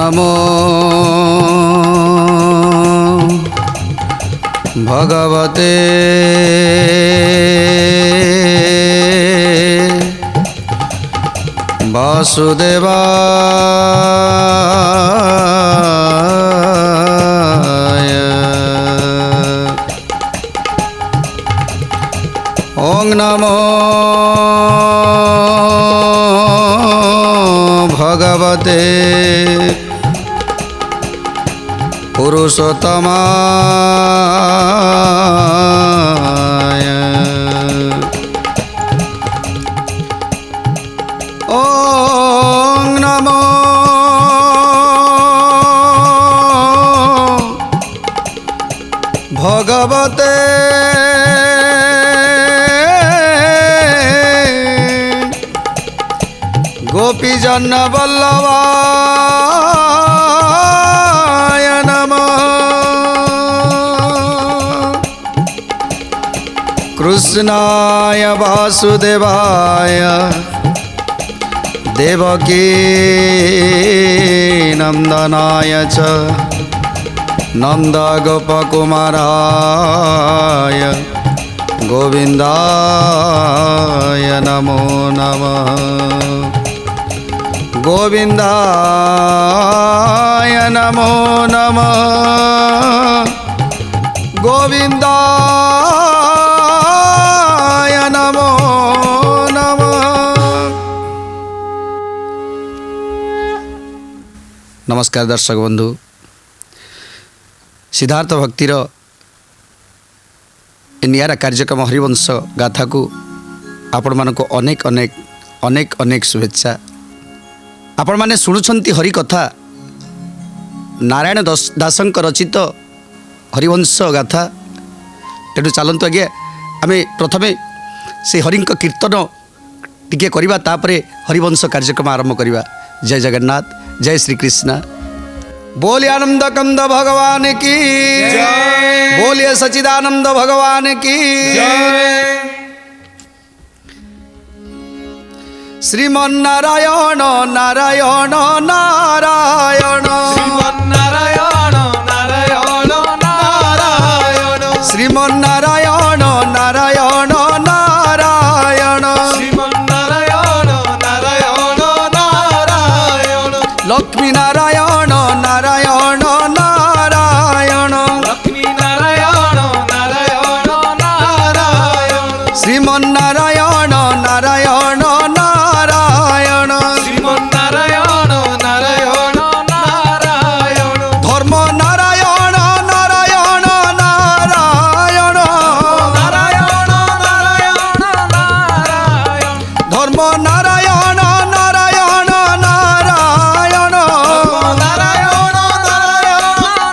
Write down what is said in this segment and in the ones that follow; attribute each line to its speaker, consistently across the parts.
Speaker 1: नमो भगवते वासुदेवाय। ओं नमो भगवते पुरुषोत्तमाय। ओं नमो भगवते गोपीजन वल्लभाय नमः। कृष्णाय वासुदेवाय देवकी नंदनाय च नंदगोपकुमाराय गोविंदाय नमो नमः। गोविंदाय नमो नमः। गोविंदाय नमो नमः। नमस्कार दर्शक बंधु, सिद्धार्थ भक्तिर नियारा कार्यक्रम हरिवंश गाथा को आपण मानक अनेक अनेक अनेक अनेक शुभेच्छा। आपण माने शुणुछंती हरि कथा नारायण दासंक रचित हरिवंश गाथा। तेणु चलतु आज्ञा आम प्रथमे से हरिंक कीर्तन टिके करिबा, तापरे हरिवंश कार्यक्रम आरंभ करिबा। जय जगन्नाथ, जय श्री कृष्ण। बोलिए आनंद कंद भगवान की जय। बोलिए सच्चिदानंद भगवान की जय। श्रीमन्नारायण नारायण नारायण
Speaker 2: श्रीमन्नारायण नारायण नारायण
Speaker 1: श्रीमन्नारायण नारायण नारायण
Speaker 2: श्रीमन्नारायण नारायण नारायण
Speaker 1: लक्ष्मी नारायण नारायण नारायण
Speaker 2: लक्ष्मी नारायण नारायण नारायण
Speaker 1: श्रीमन्नारायण नारायण नारायण
Speaker 2: श्रीमन्नारायण नारायण नारायण
Speaker 1: धर्म नारायण नारायण नारायण
Speaker 2: नारायण नारायण नारायण
Speaker 1: धर्म नारायण नारायण नारायण
Speaker 2: नारायण नारायण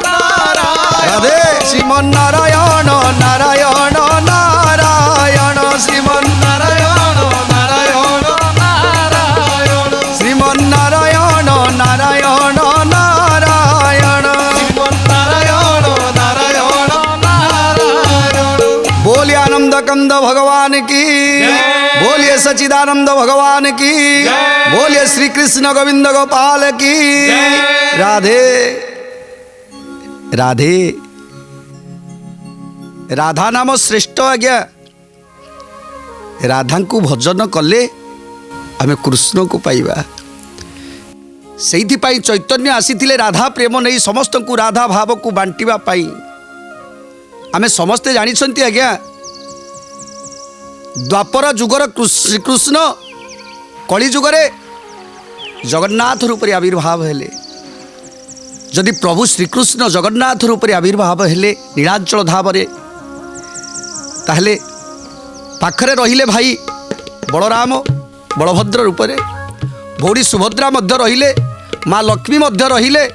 Speaker 2: नारायण
Speaker 1: राधे श्रीमन्नारायण नारायण नारायण श्रीमन्नारायण
Speaker 2: नारायण नारायण
Speaker 1: श्रीमन्नारायण नारायण नारायण
Speaker 2: श्रीमन्नारायण नारायण नारायण
Speaker 1: बोलिए आनंद कंद भगवान की
Speaker 2: जय।
Speaker 1: बोलिए सच्चिदानंद भगवान की
Speaker 2: जय।
Speaker 1: बोलिए श्री कृष्ण गोविंद गोपाल की
Speaker 2: जय।
Speaker 1: राधे राधे। राधा नाम श्रेष्ठ आज्ञा। राधा को भजन कले आमे कृष्ण को पाइबा। सेइथिपाई चैतन्य आसीथिले राधा प्रेम नहीं समस्त को राधा भाव को बांटिबा पाई। आमे समस्ते जानिछंती आज्ञा द्वापर जुगर श्रीकृष्ण कली जुगरे जगन्नाथ रूप रे आविर्भाव हेले। जदि प्रभु श्रीकृष्ण जगन्नाथ रूप रे आविर्भाव हेले नीलाचल धावरे, ताहले पाखरे रहिले भाई बलराम बलभद्र रूप रे, भौड़ी सुभद्रा मध्य रहिले, माँ लक्ष्मी मध्य रहिले।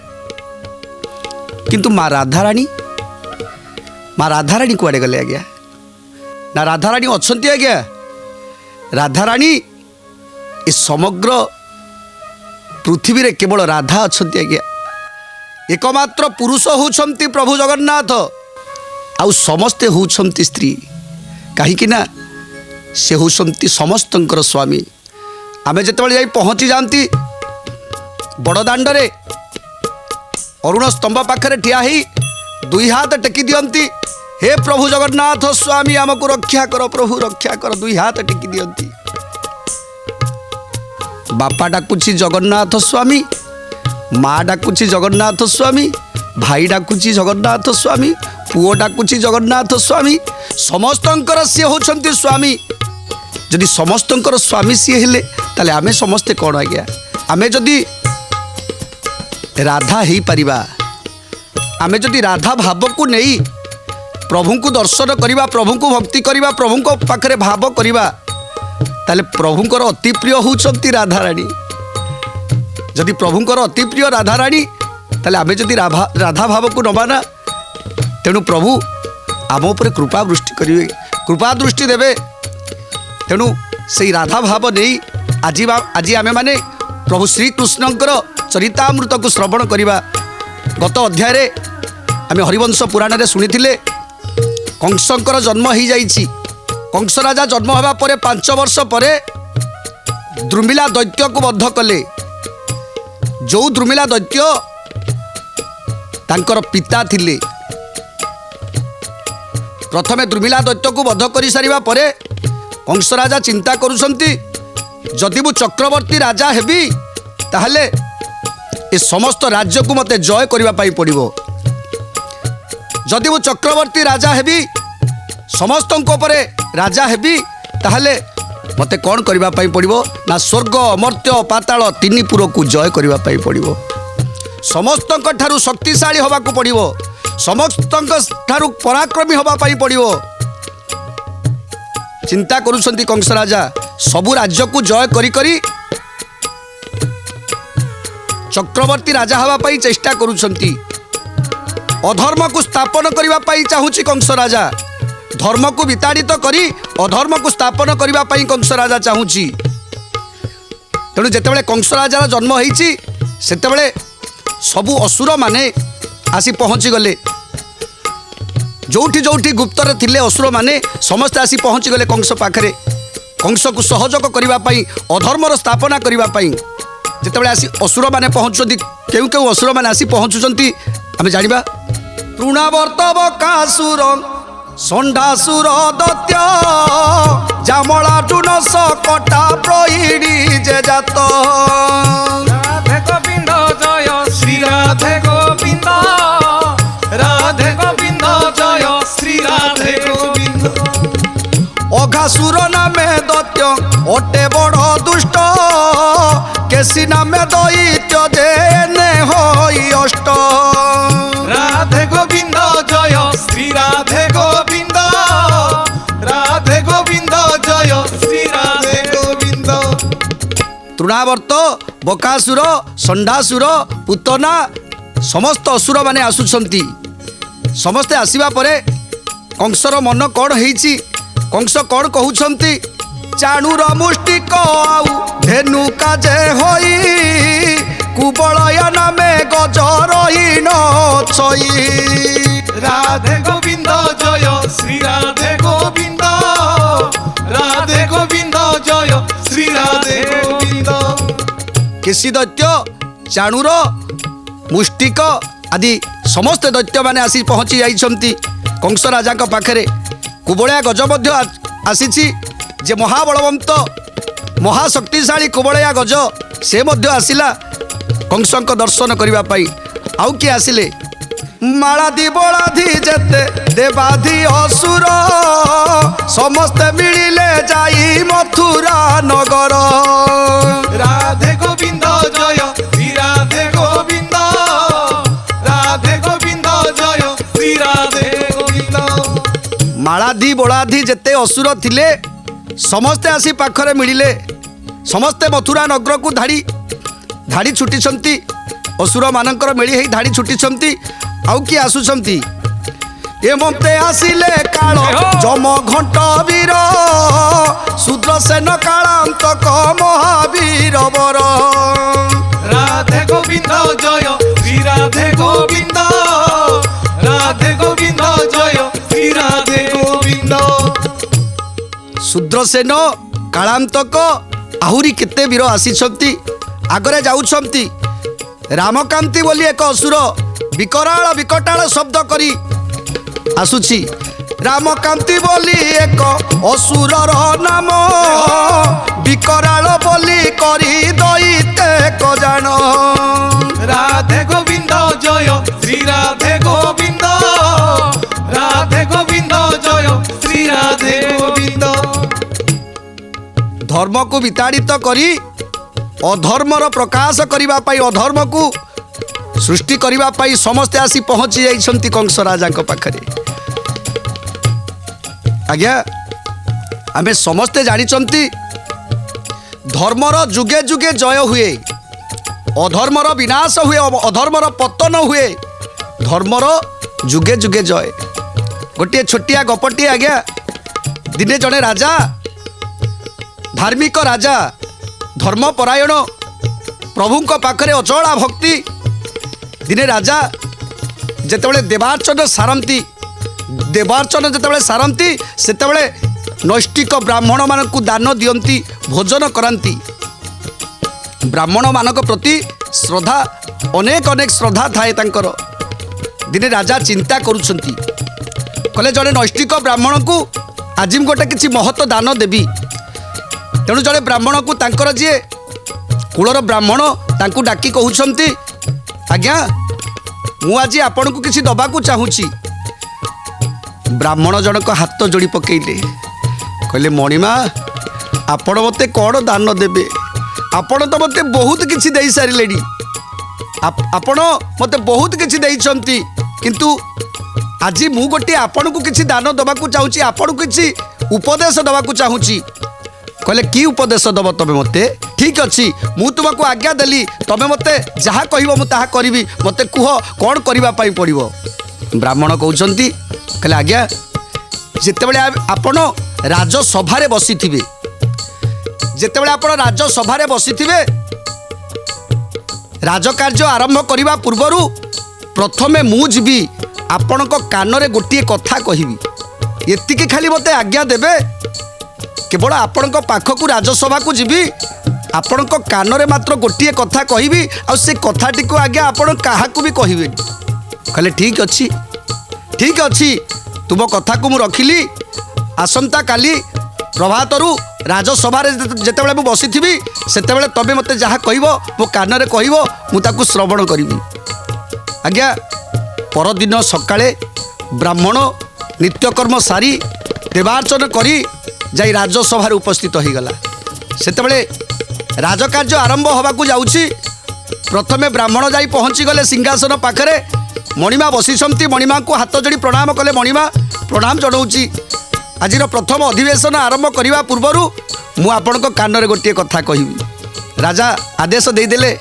Speaker 1: किंतु माँ राधाराणी कुआड़े गले आज्ञा? ना राधाराणी अच्छी आज्ञा? राधाराणी ए समग्र पृथ्वी रे केवल राधा अच्छा आज्ञा। एकमात्र पुरुष होउछंती प्रभु जगन्नाथ, आउ समस्ते होउछंती स्त्री। कहीं ना से होउछंती समस्तंकर स्वामी। आमे जेतेबेले जाई पहुँची जाती बड़दाण्डरे अरुण स्तंभ पाखरे ठिया ही दुई हाथ टेकी दियंती, हे प्रभु जगन्नाथ स्वामी आमको रक्षा कर, प्रभु रक्षा कर, दुई हाथ टेकी दियंती। बापा डाकुची जगन्नाथ स्वामी, माँ डाकुची जगन्नाथ स्वामी, भाई डाकुची जगन्नाथ स्वामी, पुओ डाकुची जगन्नाथ स्वामी, समस्तंकर सी होचंती स्वामी। जदि समस्तंकर स्वामी सी हेले ताले आमे समस्ते कौन आज्ञा, आमे जदि राधा ही परिबा, आमे जदि राधा भाव को नहीं प्रभु को दर्शन करिबा, प्रभु को भक्ति करिबा, प्रभु को पाखरे भाव करिबा, ताले प्रभुंकर अति प्रिय होचंती राधा रानी। जदि प्रभुंकर अति प्रिय राधा रानी ताले आमे जदि राधा भाव को नबा ना, तेणु प्रभु आम उपर कृपा दृष्टि करिवे, कृपा दृष्टि देवे। तेणु से राधा भाव नहीं आज आमे माने प्रभु श्री कृष्णंकर चरितामृत को श्रवण करिबा। गत अध्याय रे आमे हरिवंश पुराण रे सुनिथिले कंसंकर जन्म हो जाइछि। कंस राजा जन्म होगा पर 5 वर्ष पर द्रुमिला दैत्य को बद्ध कले। जो द्रुमिला दैत्य तांकर पिता थिले, प्रथमे द्रुमिला दैत्य को बद्ध कर सारिबा परे कंस राजा चिंता करुछंती, जदि मु चक्रवर्ती राजा हेबी ताहले ए समस्त राज्य को मते जय करिबा पाई पड़िबो। जदि मु चक्रवर्ती राजा हेबी, समस्त परे राजा हेबी, ताहले मते कौन करिबा पाई पड़िबो ना स्वर्ग मर्त्य पाताल 3 पुर को जय करिबा पाई पड़िबो। समस्तंक ठारू शक्तिशाली होबा को पड़िबो, समस्तंक ठारू पराक्रमी होबा पाई पड़िबो। चिंता करुछंती कंस राजा सबु राज्य को जय करी करी चक्रवर्ती राजा हवा पाई चेष्टा करुछंती। अधर्म को स्थापन करिबा पाई चाहूची कंस राजा, धर्म को विताड़ित करी अधर्म को स्थापन करिबा पाई कंस राजा चाहूची। तेणु जेतेबेले कंस राजार जन्म होईची सेतेबेले सबु असुर माने आसी पहुँची गले। जोठी जोठी गुप्तर थिले असुर माने समस्त आसी पहुँची गले कंस पाखरे, कंस को सहयोग करिबा पाई, अधर्मर स्थापना करिबा पाई। जेतेबेले आसी असुर माने पहुँचुचंती, केउ केउ असुर माने आसी पहुँचुचंती आमे जानिबा। तृणावर्तव कासुर षण्ढासुर दैत्य जामला टुनस कटा प्रहिणी जे जात।
Speaker 2: राधे गोविंद जय श्री राधे गोविंद, राधे गोविंद जय श्री राधे गोविंद।
Speaker 1: अघासुर नामे दैत्य अटे बड़ दुष्ट, केसी नामे दैत्य जेने होई अष्ट।
Speaker 2: राधे गोविंद जय श्री राधे गोविंद, राधे गोविंद जय श्री राधे गोविंद।
Speaker 1: तृणावर्त बकासुर षण्ढासुर पूतना समस्त असुर माने आसुछंती। समस्ते आसीबा परे कंसर मन कौन होईची, कंस कौन कहउछंती, चाणुर मुष्टिक आउ धेनु काजे होई, कुबलया नामे गजरहीन छई।
Speaker 2: राधे गोविंद जय श्री राधे गोविंद, राधे गोविंद जय श्री राधे गोविंद।
Speaker 1: केसी दैत्य चाणुर मुष्टिक आदि समस्त दैत्य माने आसी पहुँची जाइछंती कंस राजा पाखरे। कुबलया गज मध्य आसीछि, जे महाबलवंत महाशक्तिशाली कुबलया गज से मध्य आसिला कंसंक दर्शन करिबा पाई। आउ किए आसिले, मालाधि बलाधि जेते देवाधि असुर, समस्ते मिलिले जाई मथुरा नगर।
Speaker 2: राधे गोविंद जय श्री राधे गोविंद, राधे गोविंद जय श्री राधे गोविंद।
Speaker 1: मालाधि बलाधि जेते असुर थिले समस्ते आसी पाखरे मिलिले, समस्ते मथुरा नगर को धाड़ी धाड़ी छुटी असुर मानकर मेली हेई धाड़ी छुटी। आउ किए आसुछंती, एमते आसिले काल जम घंट वीर, शूद्रसेन कालांतक महावीर वर।
Speaker 2: राधे गोविंद जय श्री राधे गोविंद, राधे गोविंद जय श्री राधे गोविंद।
Speaker 1: शूद्रसेन कालांतक आहुरी केते वीर आसीछंती, आगरे जाउछंती। रामकांति बोली एक असुर विकराल विकटाल शब्द करी आसुछि रामकांति बोली एक असुरर नाम विकराल बोली करी दैते को जान
Speaker 2: राधे गोविंद जय श्री राधे गोविंद राधे गोविंद जय श्री राधे गोविंद।
Speaker 1: धर्म को विताड़ित करी अधर्मर प्रकाश करने अधर्म को सृष्टि करने समस्ते आसी पहुंची जाइछंती कंस राजा पाखरे। आज्ञा आमे समस्ते जानिछंती धर्मर जुगे जुगे जय हुए अधर्मर विनाश हुए अधर्मर पतन हुए धर्मर जुगे जुगे जय। गोटे छोटिया गपटी आज्ञा दिने जड़े राजा धार्मिक राजा धर्मपरायण प्रभुंक पाखरे अचला भक्ति दिने राजा जेतेबेले देवार्चन सारंती देवार्चन जेतेबेले सारंती सेतेबेले नैष्टिक ब्राह्मण मानकु दान दियंती भोजन करांती ब्राह्मण मानक प्रति श्रद्धा अनेक अनेक श्रद्धा थाए तांकर। दिने राजा चिंता करुछंती कले जड़े नैष्टिक ब्राह्मण को आज गोटे किसी महत्व दान देवी तेणु जड़े ब्राह्मण को तांकर जी कूलर ब्राह्मण तांकु डाकी कहउछंती आज्ञा मु आज आपण को किसी दबाकू चाहूँगी। ब्राह्मण जनक हाथ जोड़ी पकेले कहले मणिमा आपण मते कौन दान देबे आपण तो मते बहुत किसी दे सारे आपण मते बहुत किसी देइछंती किंतु आज मु गोटे आपण को किसी दान दबाकू चाहूँगी आपण को किसी उपदेश दबाकू चाहूँगी। कहले कि उपदेश दब तबे मते ठीक अच्छी मु तुमको आज्ञा देली तबे मते जहाँ कहब मु ताहा करिवि मते कुह कौन करबा पई पड़िबो। ब्राह्मण कहउछंती कहले आज्ञा जेतेबेले आपण राजसभारे बसिथिबे जेतेबेले आपण राजसभारे बसिथिबे राजकार्य आरंभ करबा पूर्वरु प्रथमे मु जीवी आपणक कानरे गोटिए कथा कहिबी एतिकी खाली मते आज्ञा देबे केवल आपण पाखक राजसभा को जीवी आपण कानरे मात्र गोटे कथा कहबी आ से कथाटी को आज्ञा आपण क्या भी कहबे। कहले ठीक अच्छी तुम कथा को मु रखिली आसंता काली प्रभातरु राजसभा जितेबाला मु बसी सेतेबाला तबे मते जहाँ कहब मो कानरे कहब मु श्रवण करी। आज्ञा परदिन सकाळे ब्राह्मण नित्यकर्म सारी देवार्चन करी जाई राजसभार उपस्थित हो गला सेतेबेले राजकार्य आरंभ होबाकू जाउछि प्रथमे ब्राह्मण जाई पहुँची गले सिंहासन पाखरे मणिमा बसिछंती मणिमा को हाथ जोड़ी प्रणाम कले मणिमा प्रणाम जनाऊँगी आज प्रथम अधिवेशन आरंभ करने पूर्वरु मु आपणक कानरे गोटे कथा कहबी। राजा आदेश देदेले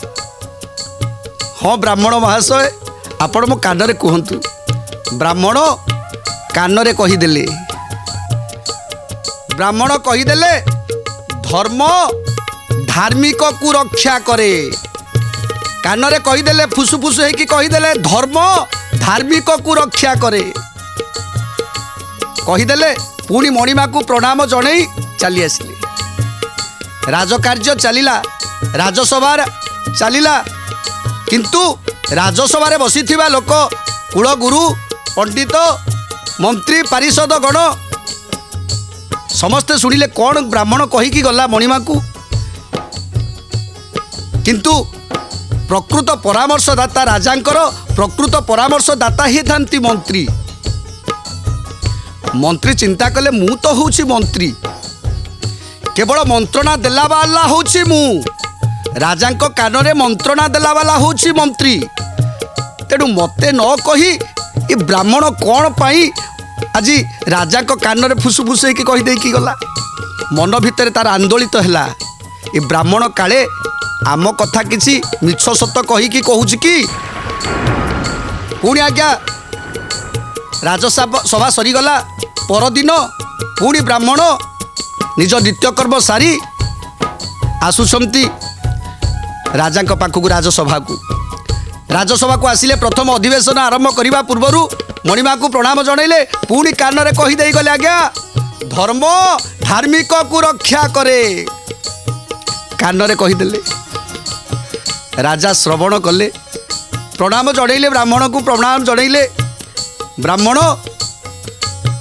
Speaker 1: हाँ ब्राह्मण महाशय आपण मो कानरे कहतु। ब्राह्मण कानरे कहीदेले ब्राह्मण कहीदेले धर्म धार्मिक को रक्षा करे कानरे कहीदेले फुसु फुसु है कि कहीदेले धर्म धार्मिक को रक्षा करे कहीदेले पुणी मणिमा को प्रणाम जणई चली आसिले राजकार्य चलिला राजसभा चलिला किंतु राजसभा बसिथिबा लोक कुलगुरु पंडित मंत्री पारिषद गण समस्ते शुणिले कौन ब्राह्मण कहीकि गला मणिमा को किंतु प्रकृत परामर्शदाता राजांकर प्रकृत परामर्शदाता ही थांती मंत्री। मंत्री चिंता कले मु तो होउछि मंत्री केवल मंत्रणा देला वाला होउछि मु राजांक कानरे मंत्रणा देला वाला होउछि मंत्री तेणु मते न कही ये ब्राह्मण कौन पाई आज राजा को कानरे फुसु फुसु होइकि कहि देइकि गला मन भितर तार आंदोलित हैला ये ब्राह्मण काले आम कथा किसी मिछ सत कहीकि कहूछि कि पुणी आज्ञा राजसभा सरीगला परदिन पुणी ब्राह्मण निज नित्यकर्म सारी आसुछंती राजा पाखक राजसभा को आसिले प्रथम अधिवेशन आरंभ करने पूर्वरु मणिमा को प्रणाम जनइले पुणी कानरे कहीदे गले आज्ञा धर्म धार्मिक को रक्षा करे कानरे कहीदेले राजा श्रवण कले प्रणाम जड़े ब्राह्मण को प्रणाम जड़े ब्राह्मण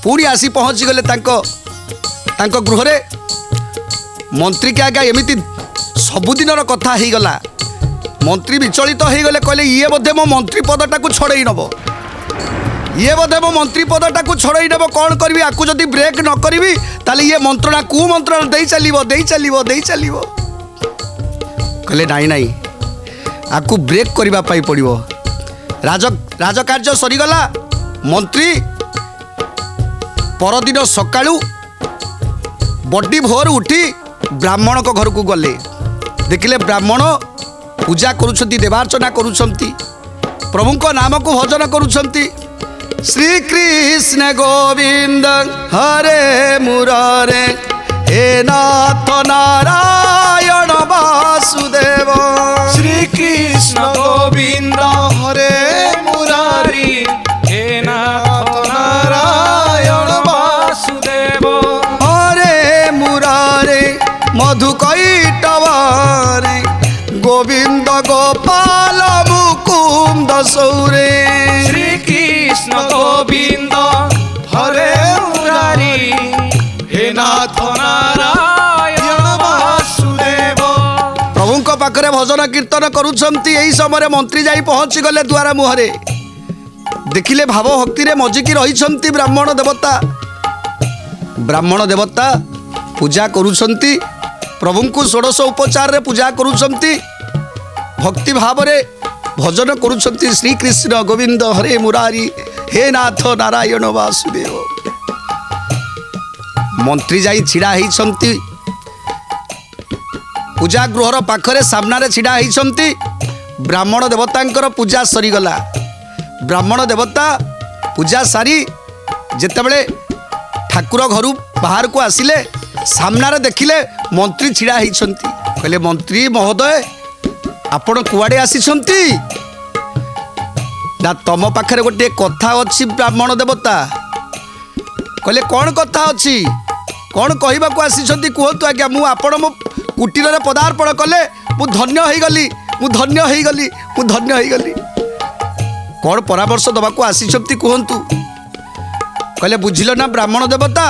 Speaker 1: पुणी आसी पहुँची गले तांको गृह रे मंत्री के आज्ञा एमती सबुदिन कथा हो गला मंत्री विचलित हो गले कहले ये बोधे मो मंत्री पदटा को छड़ई नब ये बोधे मो मंत्री पदटा को छड़ई नब कौन करी आपको जदि ब्रेक न करी ताले ये मंत्रणा कु मंत्रणा दे चलो कहले नाई नाई आपको ब्रेक करने पड़ो राजकार्य सरीगला मंत्री परदिन सकाळू बड़ी भोर उठी ब्राह्मण को घर को गले देखिले ब्राह्मण पूजा करुछंती देवार्चना करुछंती प्रभु को नाम को भजन करुछंती श्री कृष्ण गोविंद हरे मुरारे हे नाथ नारायण वासुदेव
Speaker 2: श्री कृष्ण गोविंद हरे मुरारी हे नाथ नारायण वासुदेव
Speaker 1: हरे मुरारे मधुकैटवारे गोविंद गोपाल मुकुंद सौरे
Speaker 2: श्री कृष्ण गोविंद हरे मुरारी हे नाथ नारायण वासुदेव
Speaker 1: प्रभु को पाखरे भजन कीर्तन करुछंती एही समय मंत्री जाई पहुंची गले द्वारा मुहरे देखिले भाव भक्ति रे मजिकी रहिछंती ब्राह्मण देवता पूजा करुछंती प्रभु को षोडश उपचार रे पूजा करुछंती भक्ति भाव रे भजन करुछंती श्री कृष्ण गोविंद हरे मुरारी हे नाथ नारायण वासुदेव मंत्री जाई छिड़ा होइछंती पूजा गृहर पाखरे सामने छिड़ा होइछंती ब्राह्मण देवतांकर पूजा सरीगला ब्राह्मण देवता पूजा सारी जेतेबेले ठाकुर घर बाहर को आसिले सामने देखिले मंत्री छिड़ा होइछंती कहले मंत्री महोदय आपण कुआडे आसीछंती ना तम पाखरे गोटे कथा अछि ब्राह्मण देवता कहले कौन कथा अछि कौन कहबा को आसीछंती कहतु आज्ञा मु आपण मो कुटीर रे पदार्पण कले मु धन्य होई गली कौन परामर्श दबा को आसीछंती कहतु कहले बुझिल ना ब्राह्मण देवता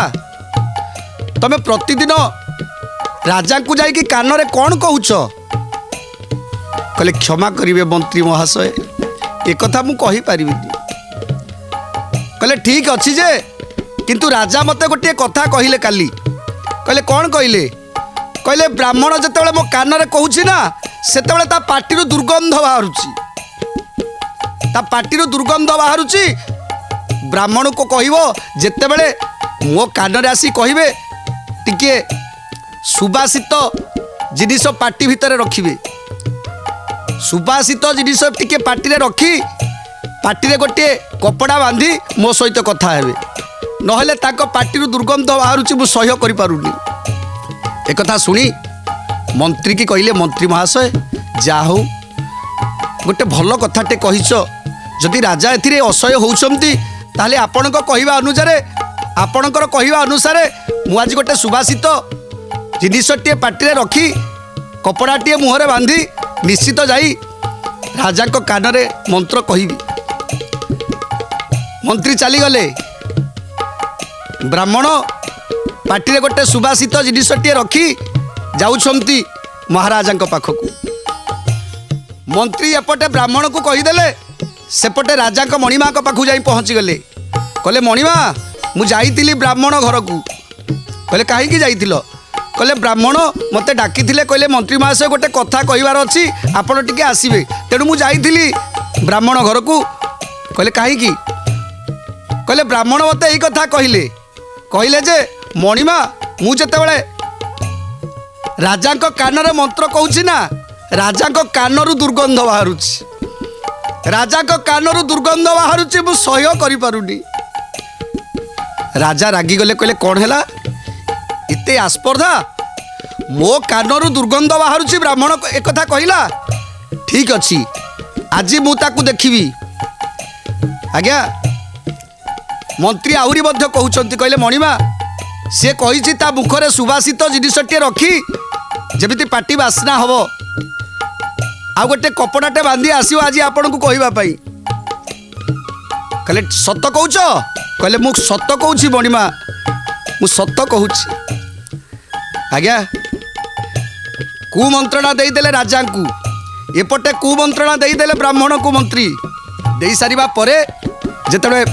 Speaker 1: तमे प्रतिदिन राजा को जाइकी कान रे कौन कहूच कहले क्षमा करिवे मंत्री महाशय एक कथा मु कहि पारिबिनी कहले ठीक अछि जे किंतु राजा मते गोटे कथा कहिले काली कहले कौन कहले ब्राह्मण जेतेबेले मो कान रे कहूची ना सेतेबेले ता पाटिरु दुर्गंध बाहरुची ब्राह्मण को कहबो जेतेबेले मो कान रे आसी कहिबे टिके सुबासित जिनिस पाटी भितर रखिबे सुबासित जिनिस टिके पाटी रे रखी पाटी रे गोटे कपड़ा बांधी मो सहित कथा हेबे नहले ताको पाटिरु दुर्गंध बाहरुची मु सह्य करि पारुनी एक कथा सुनी मंत्री की कहले मंत्री महाशय जाहू गोटे भल कथाटे कहिछ जदि राजा एथिरे असह्य होउछंती ताले आपणक कहवा अनुसार मु आज गोटे सुभाषित जिनिसटे पाटिरे रखी कपड़ाटे मुहरे बांधी निश्चित जाई राजा को कान रे मंत्र कहबी मंत्री चली गले ब्राह्मण पाटिरे गोटे सुभाषित जिनिसटे रखी जाउछंती महाराजा पाखक मंत्री एपटे ब्राह्मण को कहीदेले सेपटे राजा मणिमा पाखु जाई पहुँची गले कहले मणिमा मु जाइतिली ब्राह्मण घर को कहले कहीं जाइतिल कहले ब्राह्मण मते डाकी कहले मंत्री महाशय गोटे कथा कहबार अच्छी आपण टिके आसबे तेणु मु जाइतिली ब्राह्मण घर को कहले कहीं कहले ब्राह्मण मते यही कथा कहले जे मणिमा मु जेतेबेले राजा कान रे मंत्र कहूची ना राजा कानरू दुर्गंध बाहरुची मु सह्य करि पारुनी राजा रागी गले कहले कौन है इते आस्पर्धा मो कानरू दुर्गंध बाहरुची ब्राह्मण एक कथा कहला ठीक अच्छी आज मु ताकू देखिबी आज्ञा मंत्री आहुरी मध्य कहउचंती कहले मणिमा से कहिछि ता मुखरे सुबासित जिनिसटे रखी जेमिति पाटी बासना हबो आ गोटे कपड़ाटे बांधी आसो आज आपण को कहवाई कहले सत कौच कहले मु सत कहूँ बणिमा मु सत कहूँ आज्ञा कुमंत्रणा देदेले राजा को एपटे कुमंत्रणा देदेले ब्राह्मण को मंत्री दे सारिबा परे जेतेबे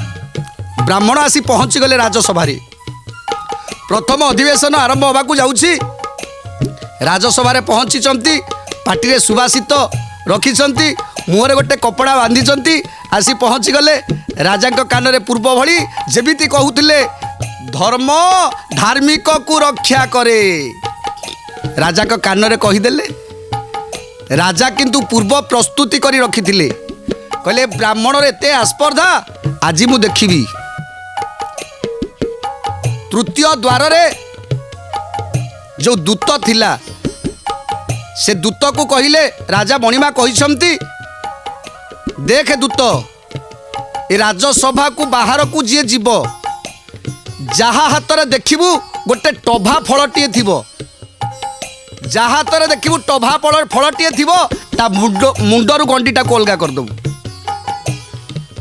Speaker 1: ब्राह्मण आसी पहुँची गले राजसभा प्रथम अधिवेशन आरंभ होबाकू जाउछि राजसभा पहुँची पार्टी सुभाषित रखिंट मुहरे गोटे कपड़ा बांधी आसी पहुँची गले राजा कान में पूर्व भली जेमिति कहूतिले धर्म धार्मिक को रक्षा करे राजा कान में कहीदेले राजा किंतु पूर्व प्रस्तुति करी रखिथिले कहले ब्राह्मण एते आस्पर्धा आज मु देखिबी तृतीय द्वार रे जो दूत थिला से दूत को कहिले राजा मणिमा कहिसंती देख दूत ए राजसभा को बाहर को जी जीव जहा हाथ में देखिबू गोटे टभा फलटीए थिबो जहा हाथ में देखिबू टभा फलटीए थिबो ता मुंडरू गंडीटा को अलगा कर दबू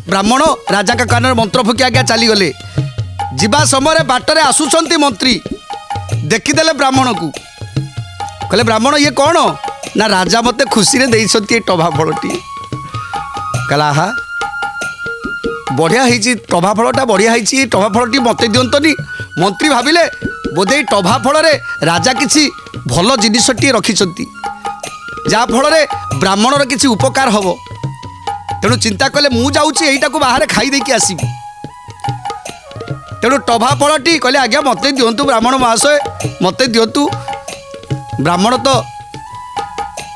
Speaker 1: ब्राह्मण राजा का कान में मंत्र फुकी आज्ञा चली गले जीवा समय बाटरे आसुचंती मंत्री देखीदेले ब्राह्मण को कहले ब्राह्मण ये कौन ना राजा मते खुशी रे देइसंती टभा फलटी कहला हा बढ़िया होती टभा फलटा बढ़िया होती टभा फलटी मत दिंतनी मंत्री भाविले बोधे टभा फल राजा किसी भल जिनसटी रखिंट जहाँफल ब्राह्मणर किसी उपकार हम तेणु चिंता कले मु जाऊँगी बाहर खाई देकी आसबि तेणु टभा फलटी कहले आज्ञा मत दिंतु ब्राह्मण महाशय मत दिंतु ब्राह्मण तो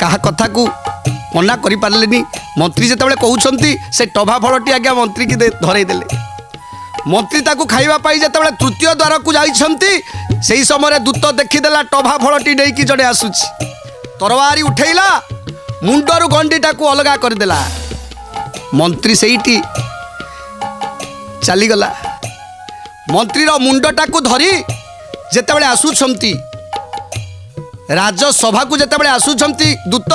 Speaker 1: कहा कथा को मना करि पारलेनी मंत्री जिते कहते से टभा फलटी आज्ञा मंत्री की धरईदेले मंत्री ताकू खाइबा पाई जिते तृतीय द्वार को जाइछंती सेही समय दूत देखीदेला टभा फलटी नहीं कि जड़े आसुची तरवारी उठेला मुंडरू गंडीटा को अलगा करदेला मंत्री सेठी चलीगला मंत्रीर मुंडटा को धरी जेतेबेले आसुछंती राजसभा को जेतेबेले आसुछंती दूत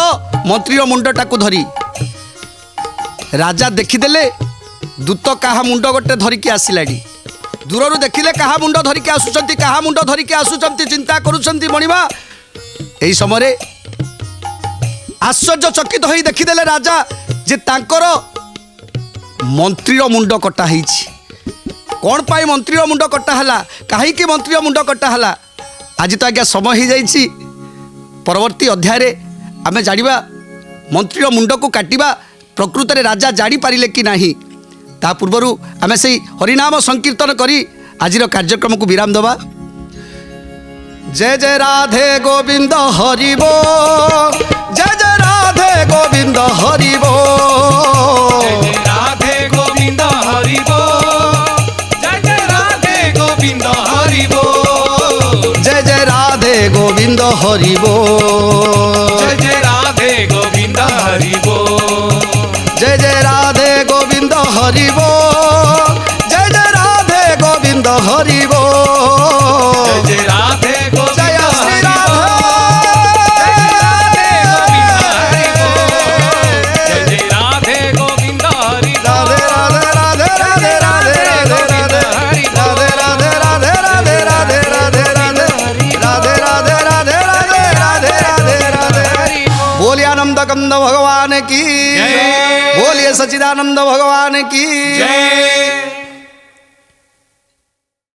Speaker 1: मंत्रीर मुंडटा को धरी राजा देखीदेले दूत कहा मुंड गोटे धरिकी आसिलाड़ी दूर देखिले कहा मुंड धरिकी आसुचंती कहा मुंड धरिकी आसुचंती चिंता करुचंती मणिमा एही समय आश्चर्यचकित होई देखीदेले राजा जे तांकर मंत्रीर मुंड कटा ହେଇଛି कौन पाई मंत्रीर मुंड कटा हला कहीं मंत्रीर मुंड कटा हला आज तो आज्ञा समय हो जाइए परवर्ती अध्याय रे आमे जानिबा मंत्रीर मुंड को काटिबा प्रकृत रे राजा जानी पारिले कि नाही ता पूर्वरु आमे सेही हरिनाम संकीर्तन करी आजिर कार्यक्रम को विराम दबा जय जय राधे गोविंद हरिबो जय जय राधे गोविंद हरिबो
Speaker 2: राधे गोविंद हरिबो जय जय राधे गोविंद हरिबो
Speaker 1: जय जय राधे गोविंद हरिबो
Speaker 2: जय जय राधे गोविंद हरिबो
Speaker 1: जय जय राधे गोविंद हरिबो जय जय राधे गोविंद हरिबो
Speaker 2: जय जय राधे गोविंद
Speaker 1: जय श्री
Speaker 2: राधे जय जय राधे गोविंद हरिबो
Speaker 1: राधे राधे राधे राधे राधे राधे राधे राधे राधे राधे राधे राधे राधे राधे राधे राधे राधे राधे बोलिए आनंद कंद भगवान की बोलिए सच्चिदानंद भगवान की
Speaker 2: जय।